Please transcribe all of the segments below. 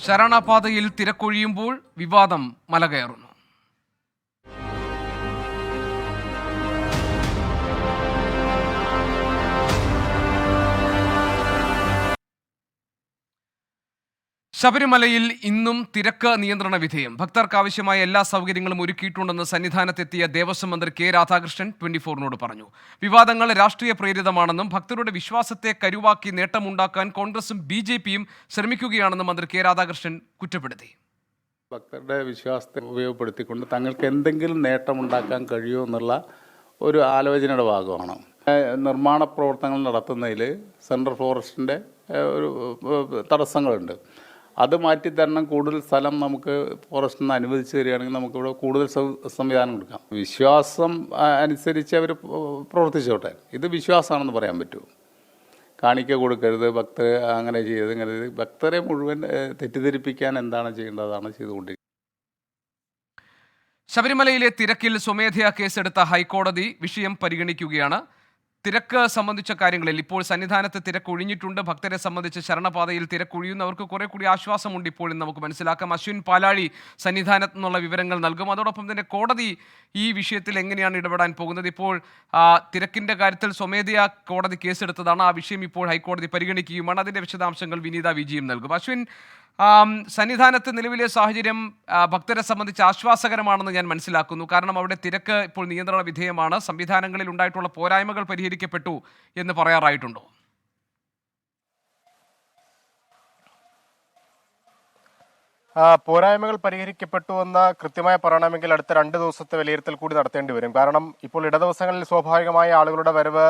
ശരണപാതയിൽ തിരക്കൊഴിയുമ്പോൾ വിവാദം മലകയറുന്നു. ശബരിമലയിൽ ഇന്നും തിരക്ക് നിയന്ത്രണ വിധേയം. ഭക്തർക്ക് ആവശ്യമായ എല്ലാ സൗകര്യങ്ങളും ഒരുക്കിയിട്ടുണ്ടെന്ന് സന്നിധാനത്തെത്തിയ ദേവസ്വം മന്ത്രി കെ രാധാകൃഷ്ണൻ 24-നോട് പറഞ്ഞു. വിവാദങ്ങൾ രാഷ്ട്രീയ പ്രേരിതമാണെന്നും ഭക്തരുടെ വിശ്വാസത്തെ കരുവാക്കി നേട്ടമുണ്ടാക്കാൻ കോൺഗ്രസും BJPയും ശ്രമിക്കുകയാണെന്നും മന്ത്രി കെ രാധാകൃഷ്ണൻ കുറ്റപ്പെടുത്തി. ഭക്തരുടെ വിശ്വാസത്തെ ഉപയോഗപ്പെടുത്തിക്കൊണ്ട് തങ്ങൾക്ക് എന്തെങ്കിലും നേട്ടമുണ്ടാക്കാൻ കഴിയുമോ എന്നുള്ള ഒരു ആലോചനയുടെ ഭാഗമാണ്. നിർമ്മാണ പ്രവർത്തനങ്ങൾ നടത്തുന്നതിൽ സെൻട്രൽ ഫോറസ്റ്റിൻ്റെ ഒരു തടസ്സങ്ങളുണ്ട്. അത് മാറ്റിത്തരണം, കൂടുതൽ സ്ഥലം നമുക്ക് ഫോറസ്റ്റിൽ നിന്ന് അനുവദിച്ചു തരികയാണെങ്കിൽ നമുക്കിവിടെ കൂടുതൽ സംവിധാനം കൊടുക്കാം. വിശ്വാസം അനുസരിച്ച് അവർ പ്രവർത്തിച്ചോട്ടെ. ഇത് വിശ്വാസമാണെന്ന് പറയാൻ പറ്റുമോ? കാണിക്ക കൊടുക്കരുത്, ഭക്തർ അങ്ങനെ ചെയ്യരുത്, ഇങ്ങനെ ഭക്തരെ മുഴുവൻ തെറ്റിദ്ധരിപ്പിക്കാൻ എന്താണ് ചെയ്യേണ്ടതാണ് ചെയ്തുകൊണ്ടിരിക്കുന്നത്. ശബരിമലയിലെ തിരക്കിൽ സ്വമേധയാ കേസെടുത്ത ഹൈക്കോടതി വിഷയം പരിഗണിക്കുകയാണ്. തിരക്ക് സംബന്ധിച്ച കാര്യങ്ങളിൽ ഇപ്പോൾ സന്നിധാനത്ത് തിരക്കൊഴിഞ്ഞിട്ടുണ്ട്. ഭക്തരെ സംബന്ധിച്ച് ശരണപാതയിൽ തിരക്കൊഴിയുന്നവർക്ക് കുറെ കൂടി ആശ്വാസമുണ്ട് ഇപ്പോഴും നമുക്ക് മനസ്സിലാക്കാം. അശ്വിൻ പാലാഴി സന്നിധാനത്ത് നിന്നുള്ള വിവരങ്ങൾ നൽകും. അതോടൊപ്പം തന്നെ കോടതി ഈ വിഷയത്തിൽ എങ്ങനെയാണ് ഇടപെടാൻ പോകുന്നത്? ഇപ്പോൾ തിരക്കിൻ്റെ കാര്യത്തിൽ സ്വമേധയാ കോടതി കേസെടുത്തതാണ്. ആ വിഷയം ഇപ്പോൾ ഹൈക്കോടതി പരിഗണിക്കുകയുമാണ്. അതിൻ്റെ വിശദാംശങ്ങൾ വിനീത വിജിയും നൽകും. അശ്വിൻ, സന്നിധാനത്ത് നിലവിലെ സാഹചര്യം ഭക്തരെ സംബന്ധിച്ച് ആശ്വാസകരമാണെന്ന് ഞാൻ മനസ്സിലാക്കുന്നു. കാരണം അവിടെ തിരക്ക് ഇപ്പോൾ നിയന്ത്രണ വിധേയമാണ്. സംവിധാനങ്ങളിൽ ഉണ്ടായിട്ടുള്ള പോരായ്മകൾ പരിഹരിക്കപ്പെട്ടു എന്ന് പറയാറായിട്ടുണ്ടോ? പോരായ്മകൾ പരിഹരിക്കപ്പെട്ടു എന്ന് കൃത്യമായി പറയണമെങ്കിൽ അടുത്ത 2 ദിവസത്തെ വിലയിരുത്തൽ കൂടി നടത്തേണ്ടി വരും. കാരണം ഇപ്പോൾ ഇടദിവസങ്ങളിൽ സ്വാഭാവികമായ ആളുകളുടെ വരവ്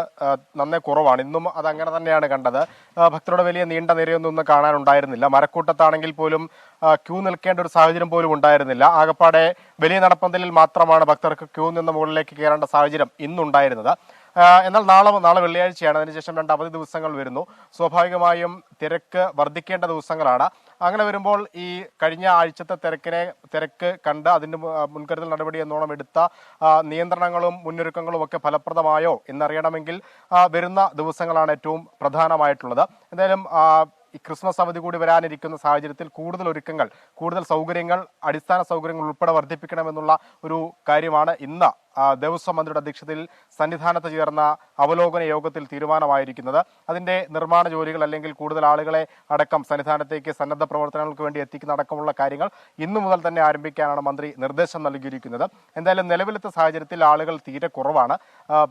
നന്നേ കുറവാണ്. ഇന്നും അത് അങ്ങനെ തന്നെയാണ് കണ്ടത്. ഭക്തരുടെ വലിയ നീണ്ട നിരയൊന്നും കാണാനുണ്ടായിരുന്നില്ല. മരക്കൂട്ടത്താണെങ്കിൽ പോലും ക്യൂ നിൽക്കേണ്ട ഒരു സാഹചര്യം പോലും ഉണ്ടായിരുന്നില്ല. ആകപ്പാടെ വലിയ നടപ്പന്തലിൽ മാത്രമാണ് ഭക്തർക്ക് ക്യൂ നിന്ന് മുകളിലേക്ക് കയറേണ്ട സാഹചര്യം ഇന്നുണ്ടായിരുന്നത്. എന്നാൽ നാളെ വെള്ളിയാഴ്ചയാണ്. അതിനുശേഷം 2 അവധി ദിവസങ്ങൾ വരുന്നു. സ്വാഭാവികമായും തിരക്ക് വർദ്ധിക്കേണ്ട ദിവസങ്ങളാണ്. അങ്ങനെ വരുമ്പോൾ ഈ കഴിഞ്ഞ ആഴ്ചത്തെ തിരക്ക് കണ്ട് അതിൻ്റെ മുൻകരുതൽ നടപടി എന്നോണം എടുത്ത നിയന്ത്രണങ്ങളും മുന്നൊരുക്കങ്ങളും ഒക്കെ ഫലപ്രദമായോ എന്നറിയണമെങ്കിൽ വരുന്ന ദിവസങ്ങളാണ് ഏറ്റവും പ്രധാനമായിട്ടുള്ളത്. എന്തായാലും ഈ ക്രിസ്മസ് അവധി കൂടി വരാനിരിക്കുന്ന സാഹചര്യത്തിൽ കൂടുതൽ ഒരുക്കങ്ങൾ, കൂടുതൽ സൗകര്യങ്ങൾ, അടിസ്ഥാന സൗകര്യങ്ങൾ ഉൾപ്പെടെ വർദ്ധിപ്പിക്കണമെന്നുള്ള ഒരു കാര്യമാണ് ഇന്ന് ദേവസ്വം മന്ത്രിയുടെ അധ്യക്ഷതയിൽ സന്നിധാനത്ത് ചേർന്ന അവലോകന യോഗത്തിൽ തീരുമാനമായിരിക്കുന്നത്. അതിന്റെ നിർമ്മാണ ജോലികൾ അല്ലെങ്കിൽ കൂടുതൽ ആളുകളെ അടക്കം സന്നിധാനത്തേക്ക് സന്നദ്ധ പ്രവർത്തനങ്ങൾക്ക് വേണ്ടി എത്തിക്കുന്ന അടക്കമുള്ള കാര്യങ്ങൾ ഇന്നു മുതൽ തന്നെ ആരംഭിക്കാനാണ് മന്ത്രി നിർദ്ദേശം നൽകിയിരിക്കുന്നത്. എന്തായാലും നിലവിലത്തെ സാഹചര്യത്തിൽ ആളുകൾ തീരെ കുറവാണ്.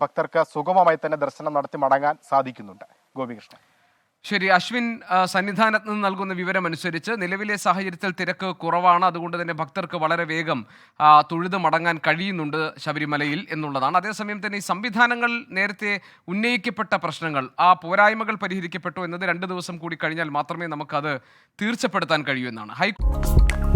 ഭക്തർക്ക് സുഗമമായി തന്നെ ദർശനം നടത്തി മടങ്ങാൻ സാധിക്കുന്നുണ്ട്. ഗോപികൃഷ്ണൻ. ശരി അശ്വിൻ, സന്നിധാനത്ത് നിന്ന് നൽകുന്ന വിവരമനുസരിച്ച് നിലവിലെ സാഹചര്യത്തിൽ തിരക്ക് കുറവാണ്. അതുകൊണ്ട് തന്നെ ഭക്തർക്ക് വളരെ വേഗം തൊഴുത് മടങ്ങാൻ കഴിയുന്നുണ്ട് ശബരിമലയിൽ എന്നുള്ളതാണ്. അതേസമയം തന്നെ ഈ സംവിധാനങ്ങൾ നേരത്തെ ഉന്നയിക്കപ്പെട്ട പ്രശ്നങ്ങൾ, ആ പോരായ്മകൾ പരിഹരിക്കപ്പെട്ടു എന്നത് 2 ദിവസം കൂടി കഴിഞ്ഞാൽ മാത്രമേ നമുക്കത് തീർച്ചപ്പെടുത്താൻ കഴിയൂ എന്നാണ്